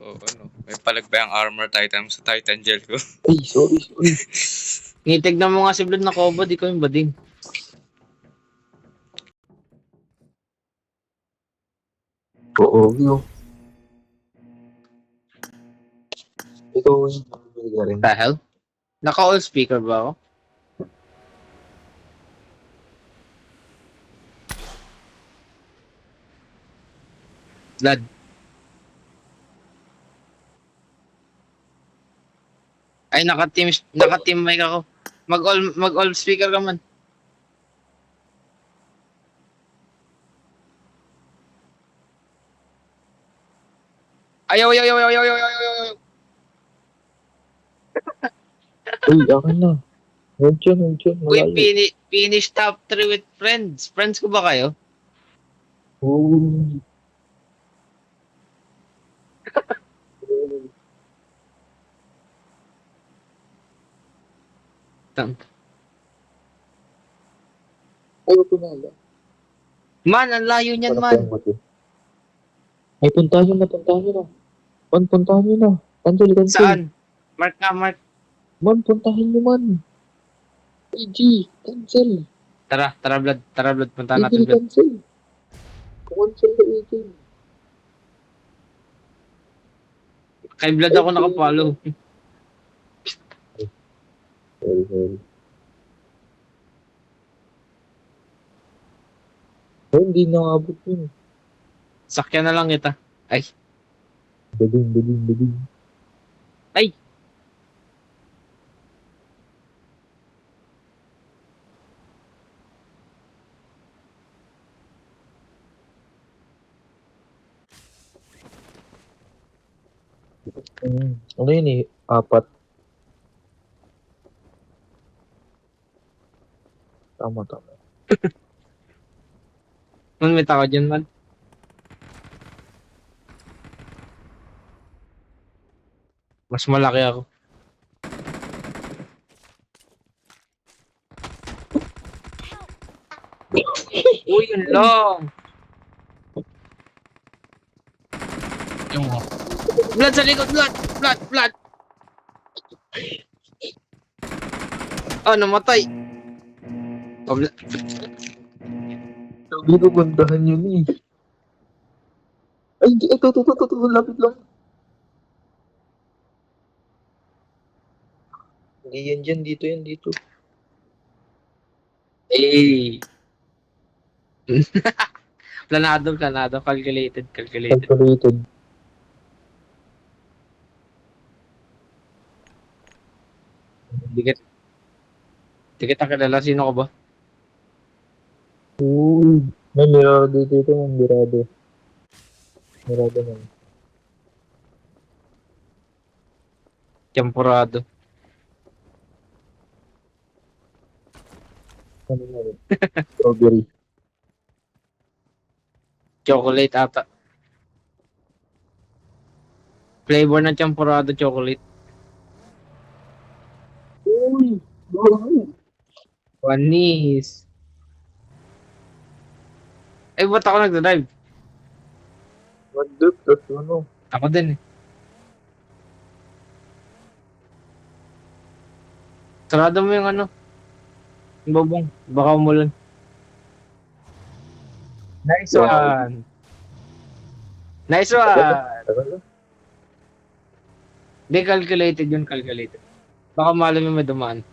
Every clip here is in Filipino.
ano, may palagbayang armor item sa Titan Gel ko. Ay, sorry. Tingnan mo nga si Blood na kobo, di ko yung bading. Oo, yun. Ikaw yung nakabili ka rin. The hell? Naka-all speaker ba ako? Blood. Ay, naka-team mic ako. Mag-all speaker ka man. Ayaw. Uy, akin na. Hold yun, Uy, malayo. finish top 3 with friends. Friends ko ba kayo? Uy. Tang. Ay, pinala. Man, ang layo niyan, man. Ay, puntahan nyo na. Man, puntahan nyo na. Cancel. Saan? Mark nga, Mark. Man, puntahan nyo man. AG, cancel. Tara, Blood. Punta natin, AG, Blood. cancel. Cancel ka, AG. Kay Blood ako nakapollow. Sorry. Ay, hindi nakabot yun. Sakyan na lang kita. Ay. Daling. Ay! Ano yun eh? 4. Tama. Man, may tao dyan, man. Mas malaki ako. Uy, yun lang. Yung Blood sa likod, Blood. Oh, namatay. Oh, Sabi ko, puntahan yun eh. Ay, hindi. Ito. Lapit lang. Hindi yan dyan. Dito. eh. Planado. Calculated. Calculated. Di kita kilala. Sino ko ba? Uy. May mirado dito. Mirado man. Champurado. Ano na rin? Strawberry. Chocolate ata. Flavor ng champurado chocolate. Uy. Wanis. Eh, ba't ako nagdadrive? Mag-dip. Tapos ano? Ako din eh. Sarado mo yung ano. Yung babong. Baka umulan. Nice one. Tagal. Di calculated. Baka malam yung may dumaan.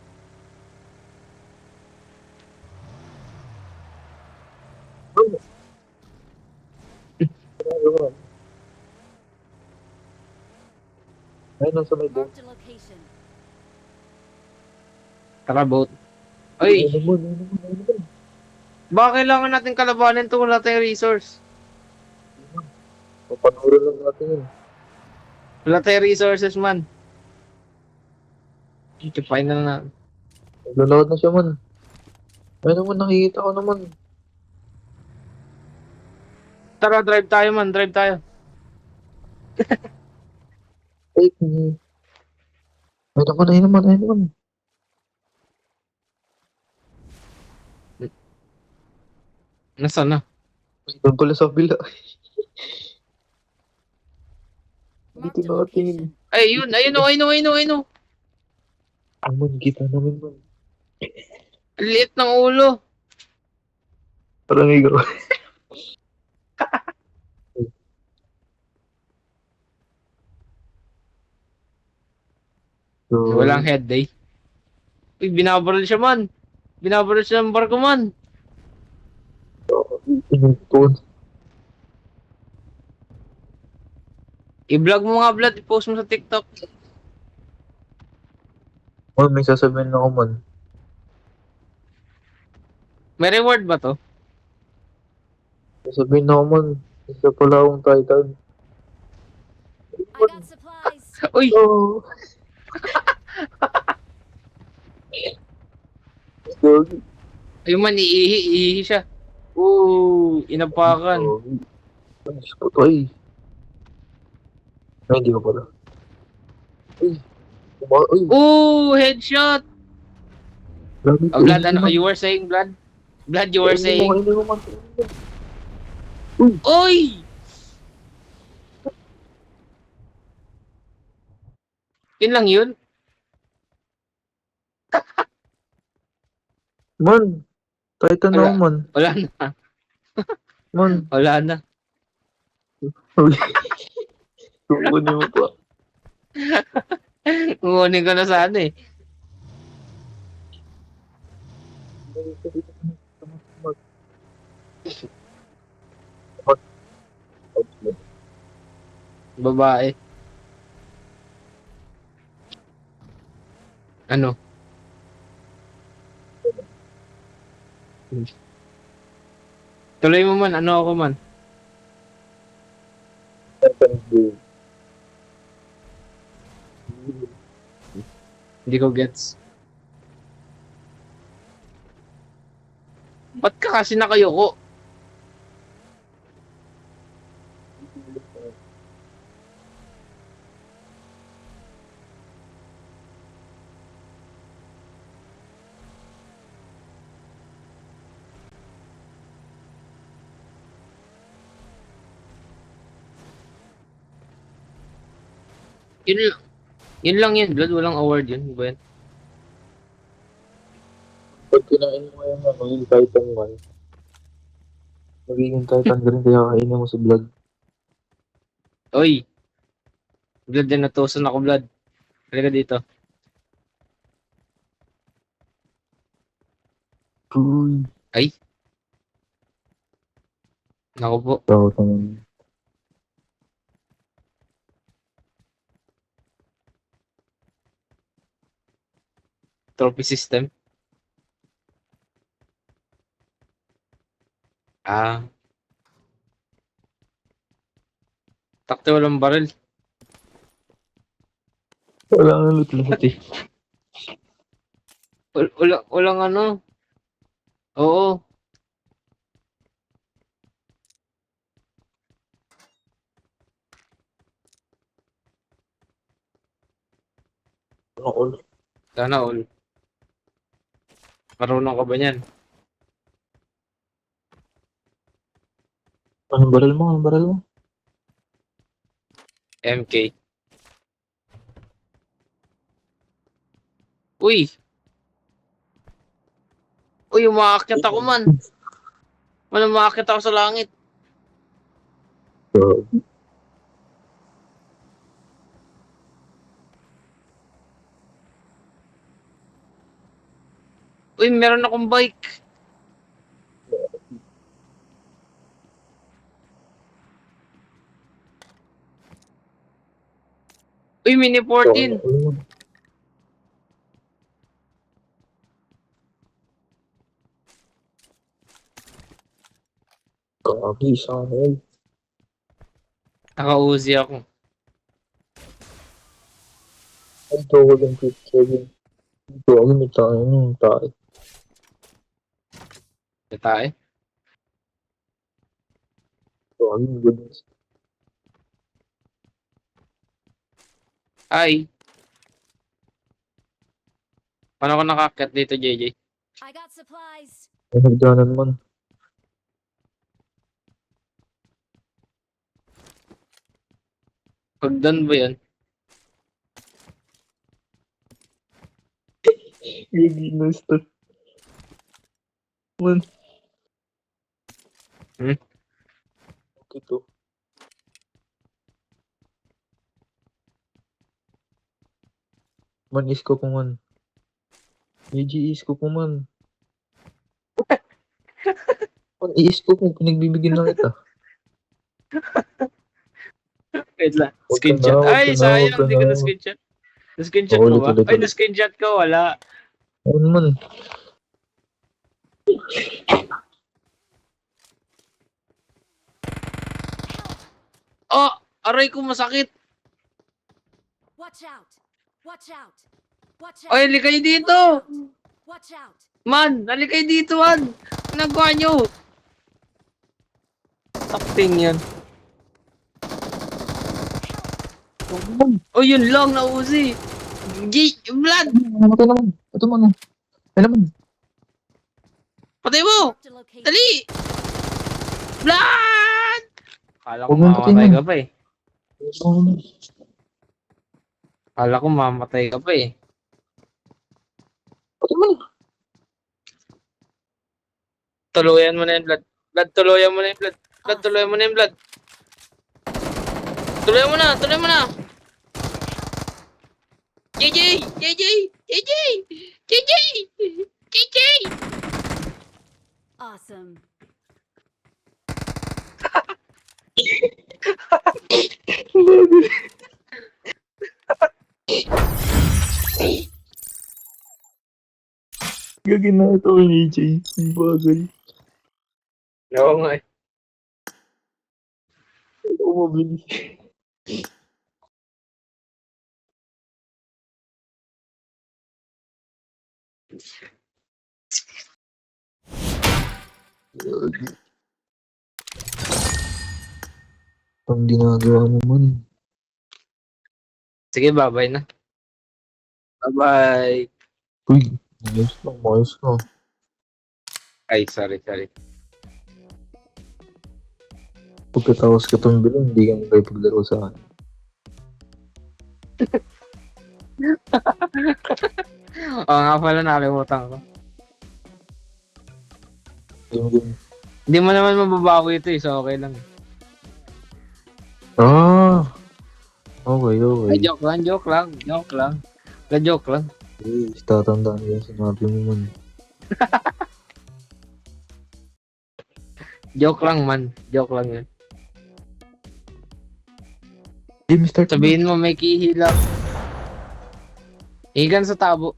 Ay, nasa may boat. Marked a location. Tara, boat. Ay, Ano naman? baka kailangan natin kalabanin to, wala tayong resource. Papanuran lang natin yun. Wala tayong resources, man. Ikipain na lang. Naglalawad na siya man. Ay naman, nakikita ko naman. Tara, drive tayo, man. Drive tayo. Ay, ay naman. Nasaan na? Doon pala sa bila. Dito nakatingin. Ay, yun. Ayun o, ayun o, ayun o, ayun o. Aman, kita namin man. Ang liit ng ulo. Parang ikaw. So, Walang head day. Uy, binabaril siya man. Binabaril siya ng barko man. inipon. I-vlog mo nga, Vlad. I-post mo sa TikTok. Oh, may sasabihin ako man. May reward ba to? Sasabihin ako man. Isa pala akong titan. I got supplies. Uy, Oh. Gogi. ayun man, iihi siya. Ooh, inapakan. Gogi. Ay, spot. Ay. Ay, hindi ko pala. Ay. Ay. Ooh, headshot. Grabe. Oh, Vlad, ano you were saying, Vlad? Vlad, you were saying. Hindi mo man. Uy! Yun lang yun? Man. Titan Wala. ako man. Wala na. Man. Wala na. Uy. Kukunin mo pa. Kukunin ko na sana eh. Babae. Ano? Tuloy mo man, ano ako man. Hindi ko gets. Ba't ka kasi nakayoko? Yun lang. Yun lang yun, Blood. Walang award yun. Ba yan? Pag kinain mo yung ano, yung titan man, magiging titan ka rin kaya kainin mo si Blood. Oy! Blood din natusan ako, Blood. Halika dito. Uy. Ay! Naku po. Tawag naman. Trophy system. Ah. Takte walang baril. Wala nga lut-lut eh. Walang ano. Oo. Ano all? Sana all. Marunong ka ba niyan? Anong baril mo? Anong baril mo? MK. Uy! Uy, umakakit ako man. Man, umakakit ako sa langit. So, Uy, meron akong bike. Uy, mini 14. Kagi, sana eh. Naka-Uzi ako. Ang tawag ng 57. Ito, ako may tayo ng tayo. Data eh. Ito, ako yung goodness. Ay. Paano ko nakakit dito, JJ? I got supplies. May nagdanan man. Hagdan ba yan? Gagi na start. Man. Hmm? Okay to. Man, isko ko man. AG, isko ko man. Man, i-isko ko. Pinagbibigyan na kita. Wait lang. Huwag ka na, Screenshot. huwag ka Ay, na, huwag sayang. ka Hindi na. ko na-screenshot. Na-screenshot mo Ulit, ba? ulit, Ay, ulit. na-screenshot ko. Wala. Ayun man. Oh! Aray ko masakit. Watch out! Watch out! Watch out! Ay, halikay dito. Watch out! Man, halikay dito, man. Ano nagawa nyo? Sakting yan. Oh, yun lang na Uzi. Blood! Namatay naman. Ito man. Ay naman. Patay mo! Marked a location. Dali! Blood! Kala ko Huwag mong mamatay patingin. ka pa eh. Kala ko mamatay ka pa eh. Pati man. Tuluyan mo na yung blood. Blood, tuluyan mo na yung blood. Blood, tuluyan mo na yung blood. Tuluyan mo na! Tuluyan mo na! JJ! JJ! JJ! JJ! JJ! Awesome. Gagi na ito ang AJ. Ang bagay. Oo nga eh. Ito mabilis. Gagi. Ang ginagawa mo man. Sige, bye-bye na. Bye-bye. Uy, ayos ka. Ay, sorry. Pagkatapos ka tumbilin, hindi ka makipaglaro sa akin. Oo nga pala, nakalimutan ko. Game. Hindi mo naman mababago ito eh, so okay lang. Ah! Okay. Ay, joke lang. Joke lang. Eh, tatandaan ko yung sinabi mo man. Joke lang man. Joke lang yun. Game start. Sabihin mo may kihila. Higan sa tabo.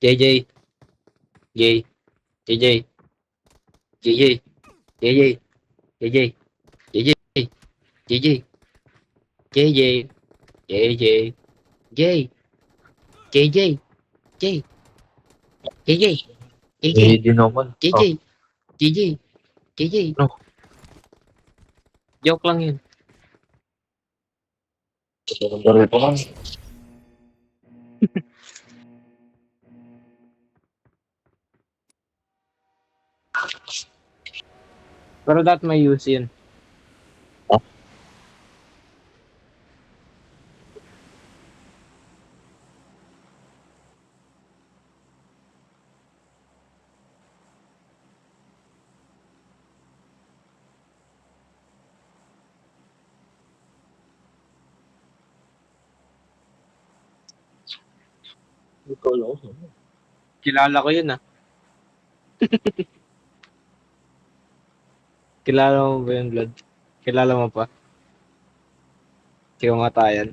JJ. JJ. JJ. JJ. JJ. JJ. JJ. JJ. JJ. JJ. J. JJ. J. JJ. JJ. Eh, di naman. JJ. JJ. JJ. No. Joke lang yun. Laro pa man. Pero that may use yun. Kilala ko yun ah. Kilala mo ba yun, Blood? Kilala mo pa? Kamatayan.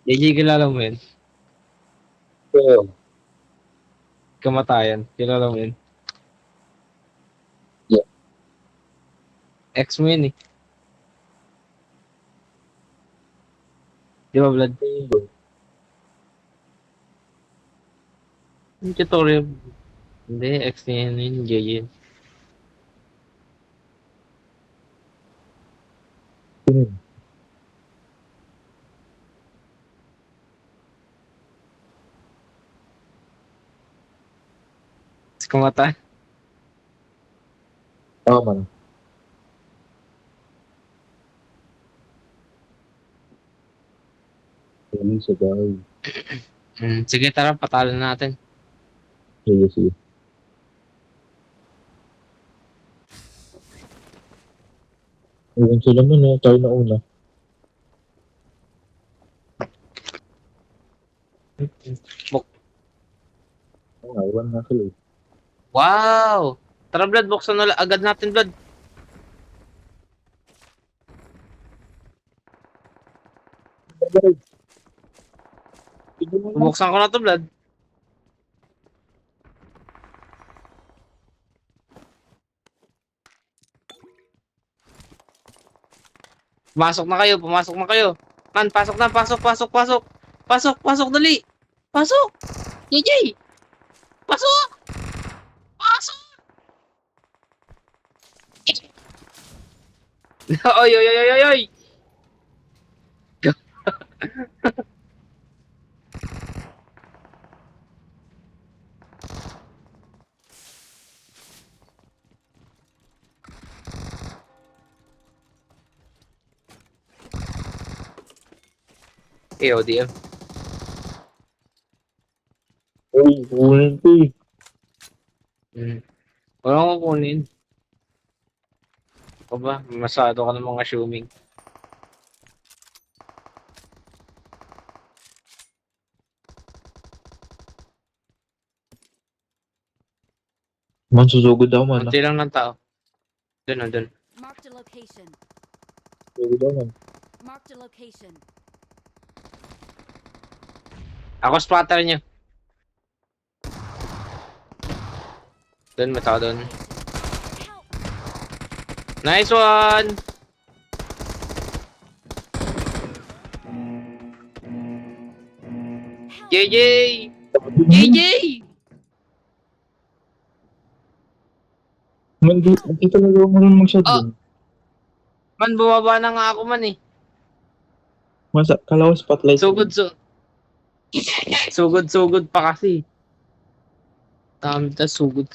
JJ, kilala mo yun? Oo. Kamatayan. Kilala mo yun? Yeah. Ex mo yun eh. Di ba, Vlad? Yung tutorial. Hindi, ex niya yun, JJ. Kamatayan. Tama na. Sige, sa bahay. Sige, tara, patalo natin. Sige, sige. Iwan sila muna, tayo na una. Oo, iwan na sila eh. Wow! Tara, Vlad, buksan na agad natin, Vlad. Buksan ko na to, Vlad. Pumasok na kayo, pumasok na kayo. Man, pasok na, pasok, pasok, pasok. Pasok, pasok, dali. Pasok! JJ! Pasok! Pasok! Oy, oy, oy, oy, oy, oy! ODM. Uy, kunin ko eh. Wala ko kunin. O ba? Masado ka ng mga assuming. Man, susugod ako man. Kunti lang ng tao. Doon, doon. Marked a location. Susugod ako man. Marked a location. Ako spotter niyo. Doon, may tao doon. Help! Nice one! Help! JJ! JJ! Man, di talaga ako marunong mag-shotgun. Man, bumaba na nga ako man eh. Masa, kala ko spotlight. Sugod pa kasi. Sugod.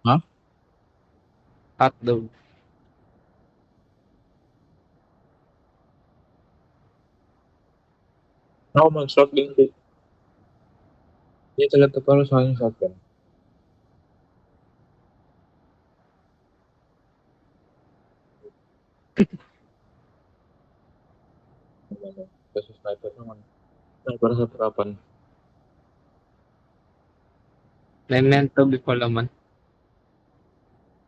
Ha? Hotdog. Ako mag-shotgun din. Hindi talaga para sa akin shotgun. Kasi sniper naman. Sniper sa trapan. Memento pala man.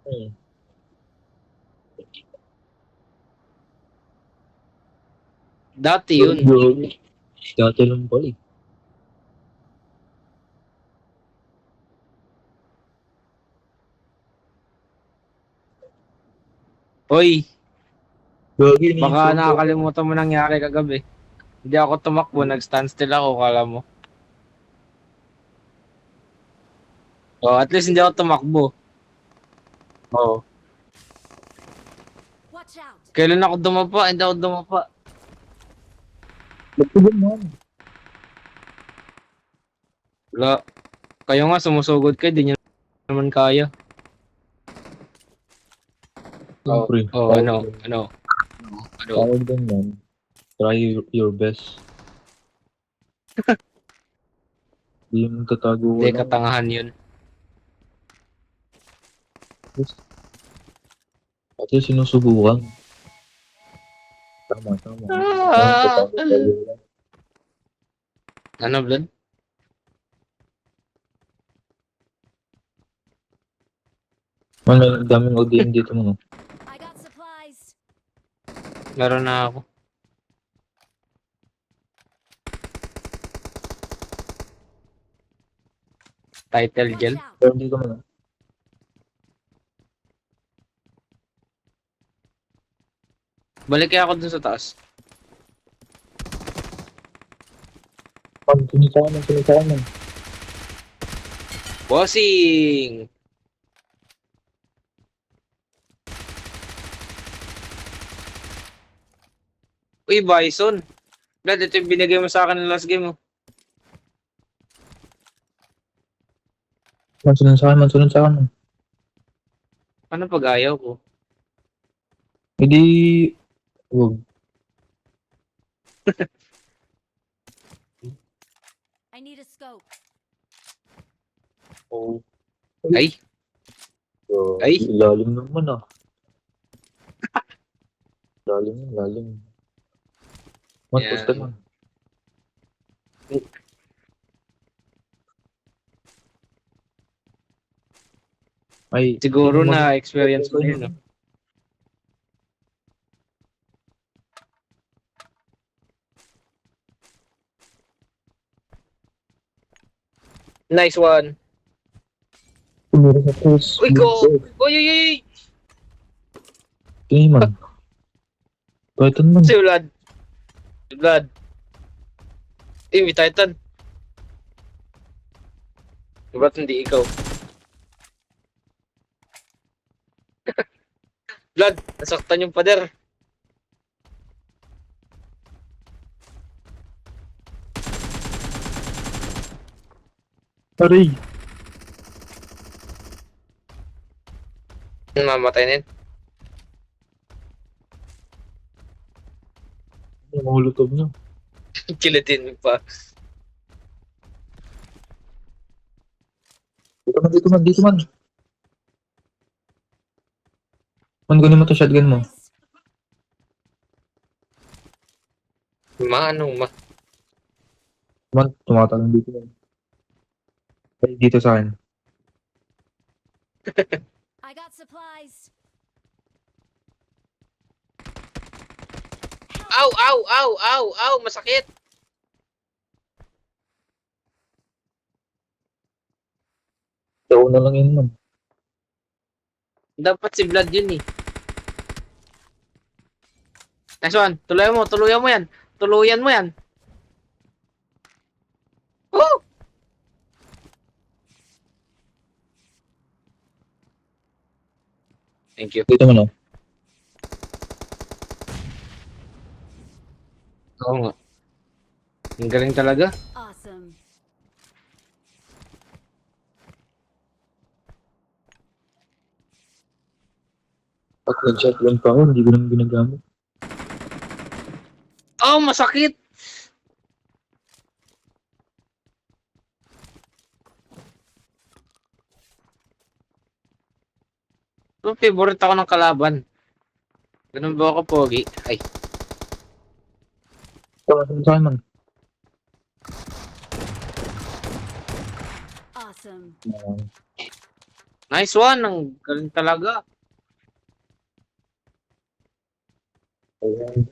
Hmm. Dati yun. Dati lang pala eh. Hoy, Gagi, baka nakakalimutan mo nangyari kagabi. Hindi ako tumakbo, nag-standstill ako, kala mo. Oh, at least hindi ako tumakbo. Oh. Watch out! Kailan ako dumapa? Hindi ako dumapa. Nagtulog man. Wala. Kayo nga, sumusugod kayo, di nyo naman kaya. Siyempre. Ano? Tawag din yan. Try your best. Hindi yung tatago Hindi, katangahan yun. At least sinusubukan. Tama. Ah! Tama. Tatago lang. Ano, Vlad? Man, may daming ODM dito mo. I got supplies. Meron na ako. Title Watch gel. out. Pero dito mo. Balik kaya ako dun sa taas. Man, sinisa ka man. Bossing! Uy, Bison. Brad, ito yung binigay mo sa akin ng last game, oh. Man, sunod sa akin, man. Ano pag ayaw ko? Hindi, wag. I need a scope. Oh. Ay, Ay. Lalim naman ah. Lalim. Man, Yan. poste man. Ay, siguro hindi mo- na experience ko yun, no? Nice one. Tumira sa post. Uy, go! Uy! Tingin man. Titan man. Si Vlad. Si Vlad. May Titan. Ba't hindi ikaw? Vlad, nasaktan yung pader. Aray! Mamatay na yun. Ay, mahulutog na. Kilatin mo pa. Dito man. Man, kunin mo to shotgun mo. Supplies. Manong ma. Man, tumatalong dito man. Ay, dito sa akin. I got supplies. Ow! Masakit! Ito na lang yun man. Dapat si Vlad yun eh. Next one. Tuluyan mo yan. Tuluyan mo yan. Oh! Thank you. Dito man oh. Oo nga. Ang galing talaga. Awesome. Pag nag-shotgun pa ako, hindi ko naman ginagamit. Oh, masakit! Ang favorite ako ng kalaban. Ganun ba ako, Pogi? Ay, Tumatalong sa akin man. Awesome. nice one! Ang galing talaga. Ayan.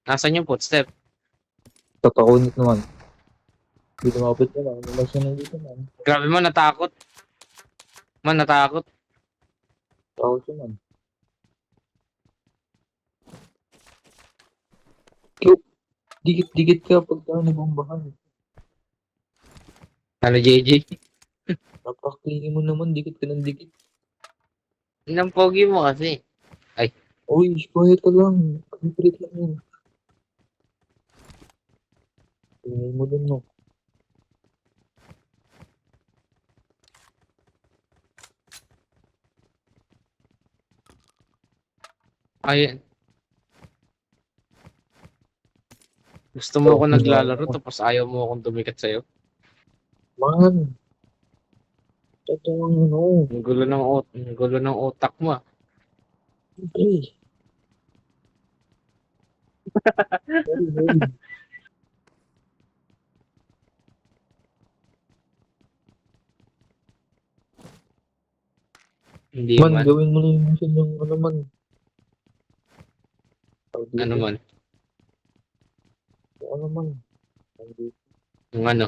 Nasaan yung footstep? Tatakunit naman. Dito mapit naman. May siya nandito man. Grabe man, natakot. Natakot. Tao siya man. Dikit-dikit ka pag tayo nabombahan. Ano, JJ? Napakingin mo naman, dikit ka ng dikit. Inang Pogi mo kasi. Uy, quiet ka lang. Complete lang yun. Tingin mo dun, no? Ay, gusto mo ako naglalaro tapos ayaw mo akong tumikat sa'yo. Man! Totoo ang ano. Ang gulo ng utak mo. Ah. Hey. Hey. Hindi Man, man. gawin mo na yung mission yung ano man. Tawag dito. Ano man. Yung ano man. Tawag dito. Yung ano.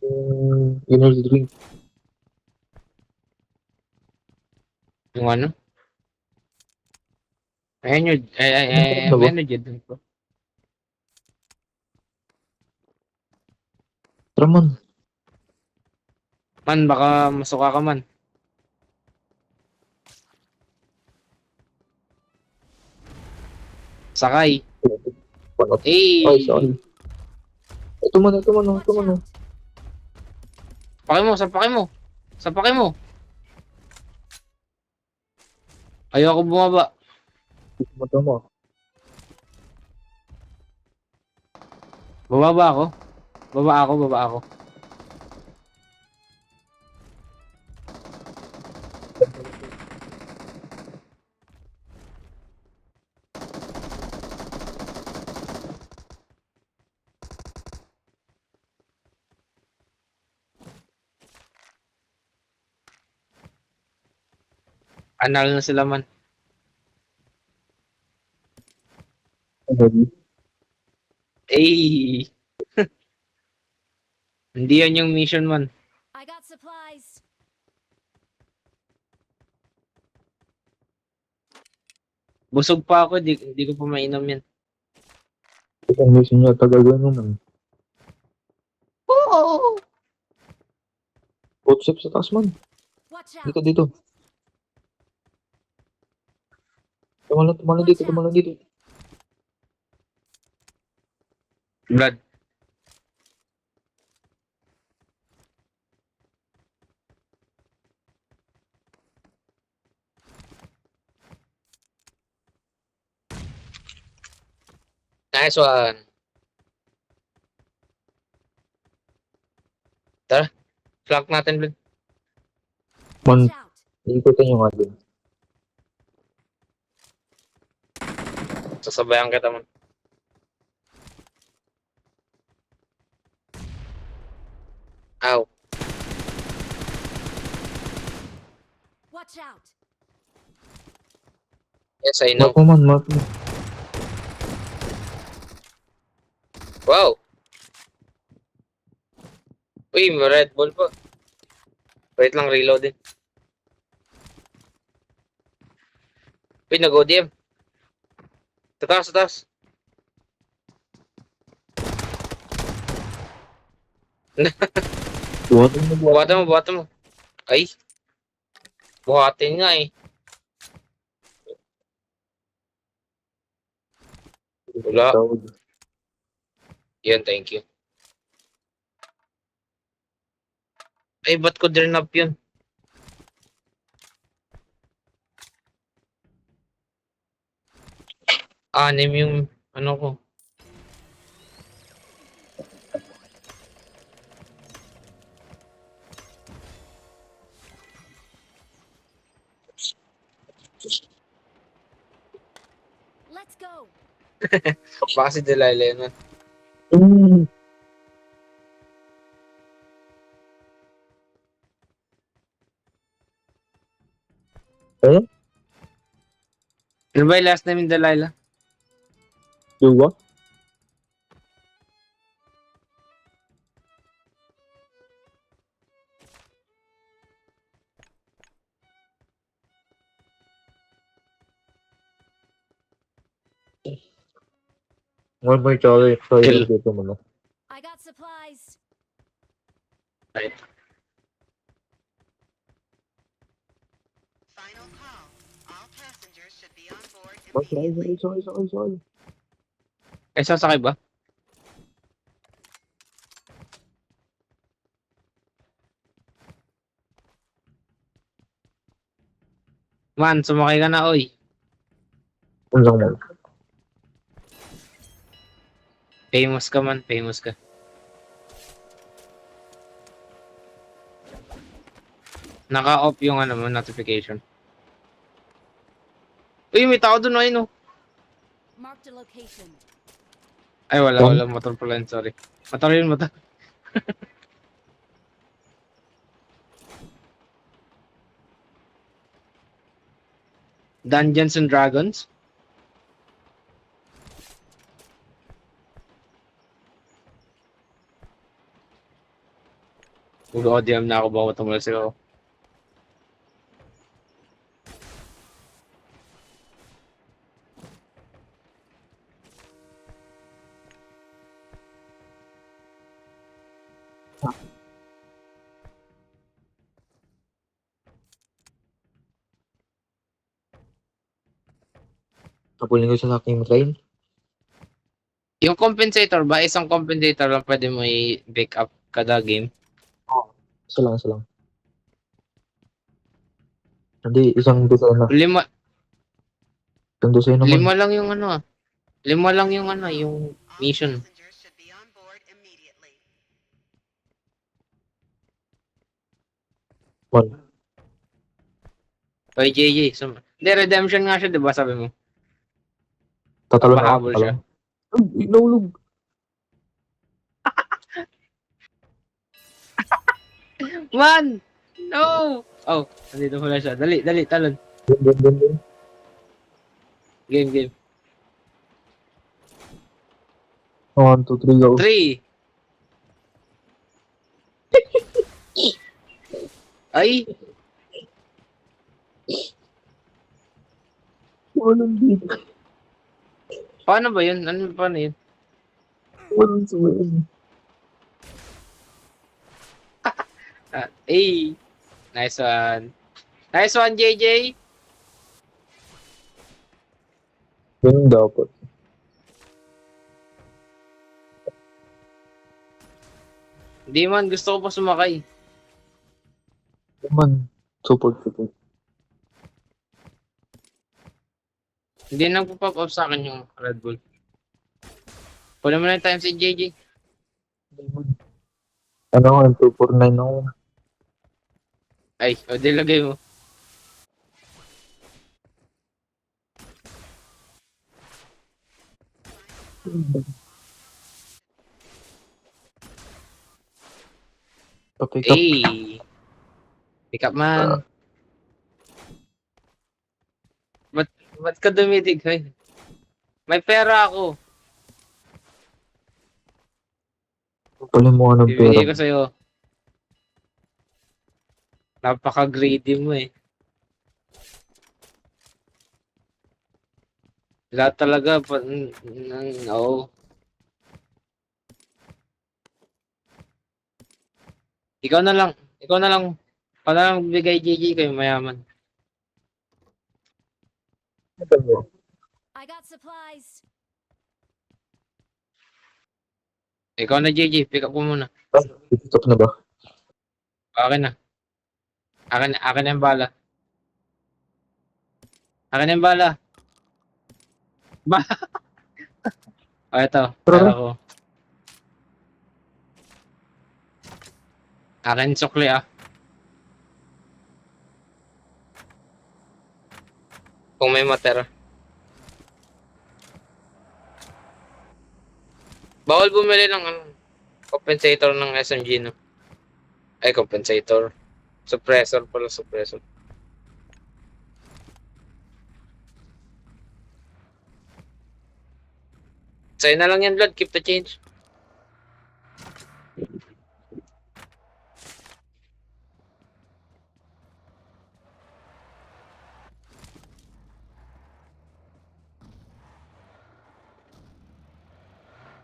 Yung energy drink. Yung ano. Ayan yun. Ano ba? Ano dyan ko. Tara man. Man, baka masuka ka man. Sakay. Panot. Eh. Ay, sorry. Ito man, ito man, Watch ito man. out! Sapakin mo, sapakin mo. Sapakin mo. Ayoko bumaba. Ito mo. Bababa ako. Baba ako. Anal na sila man. Ready? Eh. Hindi yan yung mission man. I got supplies. Busog pa ako, di ko pa mainom yan. Isang mission niya, tagagawin mo man. Oo. Boat ship sa taas man. Watch out! Dito. Tumalan dito. Blood. Nice one. Tara. Flank natin, Blood. Man, Watch out! ikutin yung atin. Sasabayan kita man. Ow. Watch out! Yes, I know. Mark mo. Wow. Uy, may Red Bull po. Wait lang, reload din. Uy, nag-ODM. Sa taas. Buhatin mo. Ay. Buhatin nga eh. Wala. Yan, thank you. Ay, ba't ko drenap yun? Anim yung ano ko. Let's go! Baka si Delilah yun. Ano ba yung last name ni Delilah? Diba? One more Charlie. Kill. Dito mo na. I got supplies. Right. Final call. All passengers should be on board Mark, immediately. sorry. Ay, sasakay ba? Man, sumakay ka na, oy. Unlang mo. Famous ka man, famous ka. Naka-off yung ano mo, notification. Uy, may tao doon, ayun, oh. Marked a location. Ay, wala, motor pala yun, sorry. Motor yun, motor. Dungeons and Dragons? Mag-ODM na ako bago tumulas ako. Kapulin ko sa aking train. Yung compensator ba? Isang compensator lang pwede mo i-back up kada game? Isa lang, isa lang. Hindi, isang dosena. Lima, Isang dosena naman. lima lang yung ano ah. Lima lang yung ano, yung All mission. passengers should be on board immediately. One. Kay JJ. Hindi, redemption nga siya, di ba sabi mo? Tatalon ako. Papahabol siya. Ay, naulog. Man! No! Oh, nandito pala siya. Dali, dali, talon. Dun. Game. 1, 2, 3, go. 3. Ay! Walang dito. Paano ba yun? Paano yun? Walang sumayin. Ay! Nice one. Nice one, JJ! Ganun dapat. Hindi man, gusto ko pa sumakay. Naman. Support. Hindi nagpo-pop up sa akin yung Red Bull. Pula mo na yung time si JJ. Ano ako, 249 ako. Ay, o di lagay mo. Pa-pick up. Ay! Pick up man. Ba't ka dumidig, hoy? May pera ako. Kapalin mo ka ng pera. Bibigay ko sa'yo. Napaka-greedy mo eh. Lahat talaga, oo. Ikaw na lang. Ikaw na lang bigay JJ kayo mayaman. I got supplies. Ikaw na JJ, pick up ko muna. Stop na ba? Akin na. Akin na yung bala. Akin na yung bala. O, ito. Pera ko. Akin sukli ah. Kung may matera. Bawal bumili ng compensator ng SMG no. Ay, compensator. Suppressor pala, suppressor. Sa'yo na lang yan, Blood. Keep the change.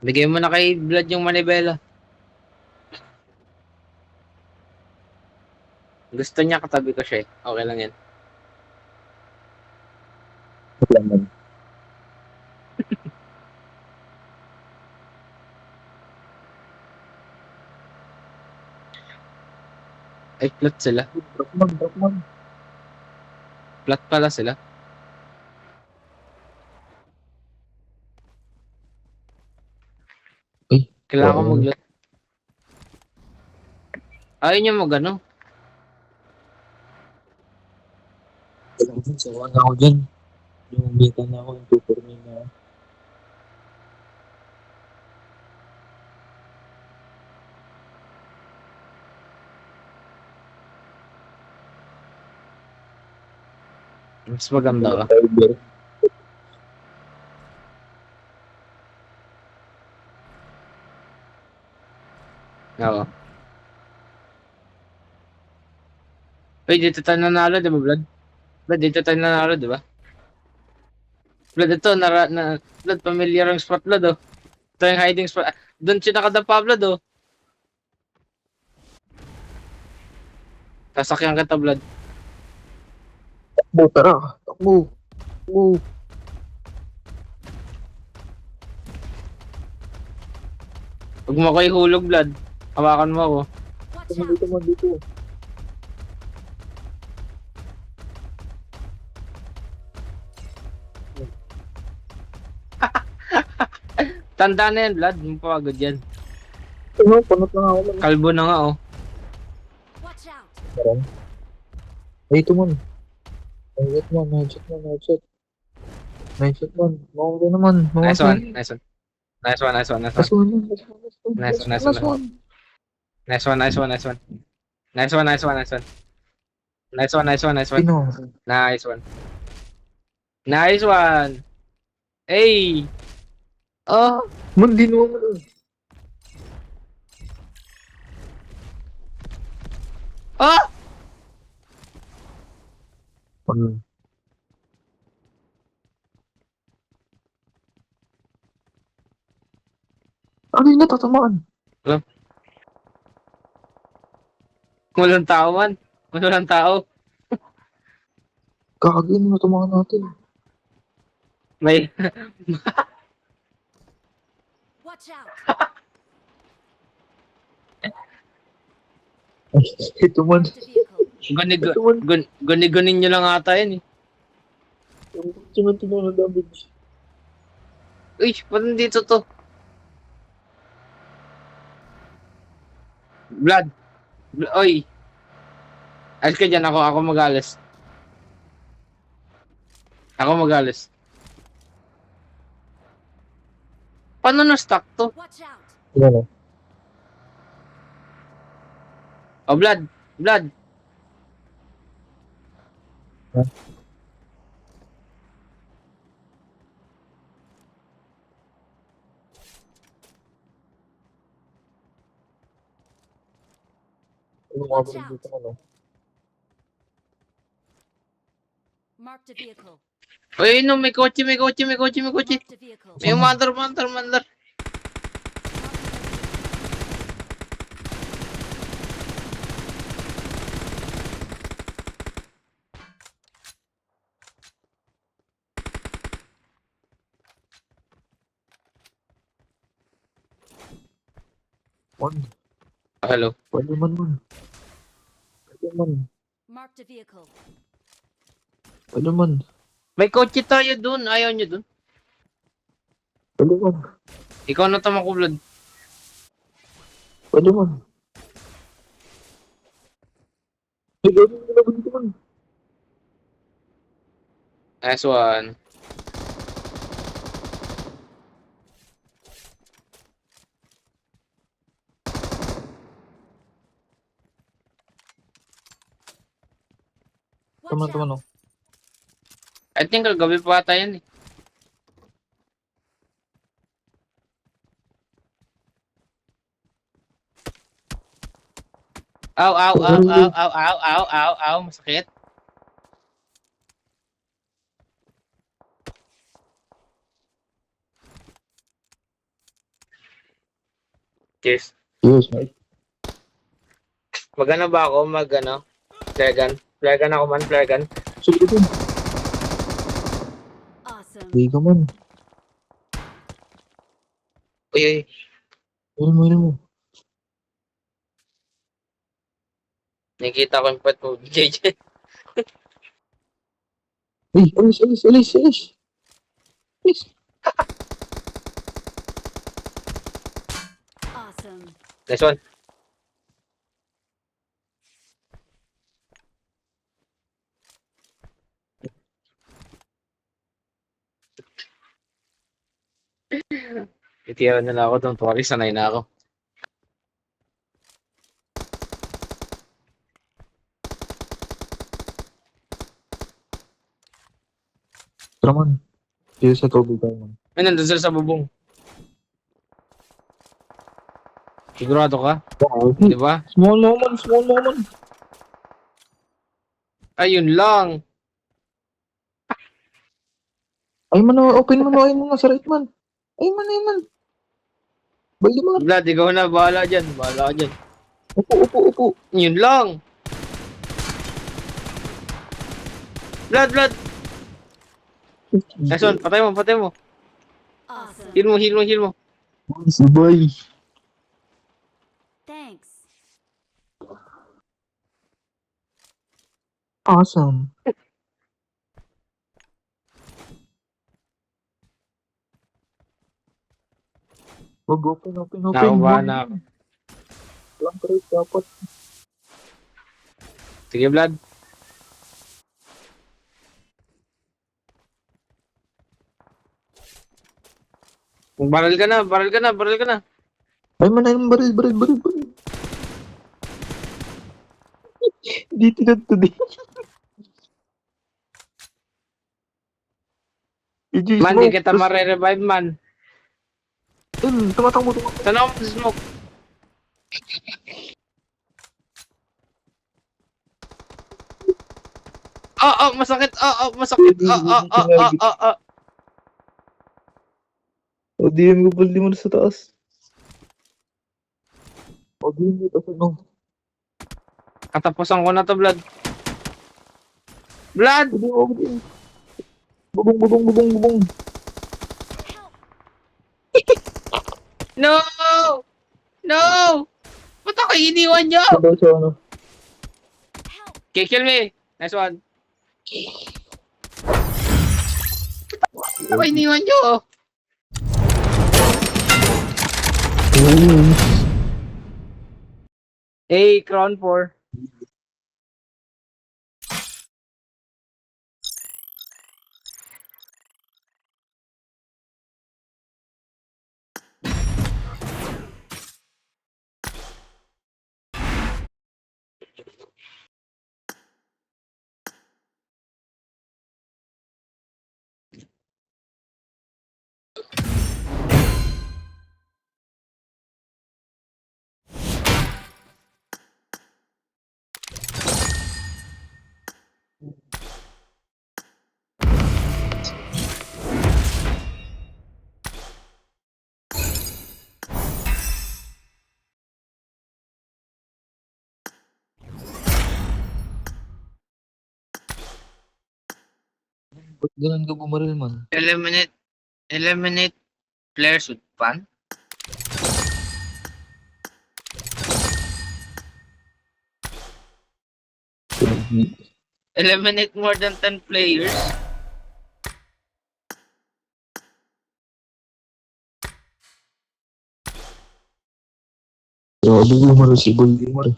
Bigay mo na kay Blood yung manibela. Gusto niya katabi ko siya eh. Okay lang yan. Naman. Ay, plot sila. Drop mag. Plot pala sila. Ay, Kailangan ko oo. mag-loot. Ayaw niya mag-ano. Sawa na ako dyan. Yung beta na ako, yung 249 na. Mas maganda ka. Tiger. Oo. Uy, dito tayo nanalo, di ba, Vlad? Vlad, dito tayo nanalo, di ba? Vlad, ito, Vlad, familiar yung spot, Vlad, oh. Ito yung hiding spot. Doon siya nakadapa, Vlad, oh. Sasakyan kita, Vlad. Takbo, tara. Takbo. Takbo. Huwag mo ako ihulog, Vlad. Hawakan mo ako. Watch Dito, out! dito man, dito. Tanda na yan, Vlad. Hindi mo pagod yan. Ano, panot lang ako. Kalbo na nga, oh. Watch out! Parang. Ay, ito man. Headshot man, headshot man, headshot. Headshot man. Mawala naman. Nice one, nice one. Nice one, nice one, nice one. Last one, last one, last one. Nice one, nice Last one. one. Nice one, nice one, nice one. Nice one, nice one, nice one. Nice one, nice one, nice one. Pino. Nice one. Nice one. Hey! Oh! Man, di naman mo. Oh! Ano? Ano yung natatamaan? Walang tao man. Walang tao. Kagagi yung natamaan natin. May... Watch out! Ay, ito man. The vehicle. Ito man. Guni-gunin nyo lang ata yan eh. Ito man tinunod damage. Uy, ba't nandito to? Vlad. Oy. Alis ka dyan, ako mag-alis. Ako mag-alis. Paano na-stuck to? Watch out! Ano? Oh, Vlad. Vlad. Huh? Ano mga Watch out. dito ano? Mark the vehicle. Uy, no, may kotse, may kotse, may kotse, may kotse. Mark the vehicle. May mandar. Man, Hello. pwede man man. Pwede man. Mark the vehicle. Pwede man. May kotse tayo dun. Ayaw nyo dun. Pwede man. Ikaw na tamako, Vlad. Pwede man. Ay, gawin mo na ba dito man? Nice one. Watch Tama, out! tama, no? I think kagabi pa ata yan eh. Ow, ow, ow, ow, ow, ow, ow, ow, ow, masakit. Cheers. Yes, mate. Magano ba ako? Flare gun? Flare gun ako man, flare gun. Sige din. Awesome. Hindi ka man. Uy, uy. Ayun mo. Nakikita ko yung pet mo, JJ. Ay, alis. Alis. Awesome. Nice one. Itira nila ako doon, tuwari, sanay na ako. Tara man. Dito sa tubig tayo man. Ay, nandun sila sa bubong. Sigurado ka? Di ba? Small naman, small naman. Ayun lang. Ay man, open man, ay man, sa right man. Ay man. Bali man. Vlad, ikaw na. Bahala dyan. Bahala ka dyan. Upo. Yun lang. Vlad. Nason, patay mo. Awesome. Heal mo. Sabay. Thanks. Awesome. Wag open. Nakabahan na ako. Lang correct dapat. Sige, Vlad. Baril ka na. Ay man, baril. Dito na today. Man, di kita mare-revive, man. Tumatakbo. Sana ako smoke. Masakit. O, DM ko baldi mo na sa taas. O, DM mo tapos no. Katapusan ko na to, Vlad. Vlad! Bubong. No! Ba't ako iniwan nyo? Daw sa ano. Kill me. Nice one. Ba't ako iniwan nyo? Hey, Crown 4. Ba't ganun ka bumaril man? Eliminate players with pan. Eliminate more than 10 players. Grabe bumaril si Baldi mo rin.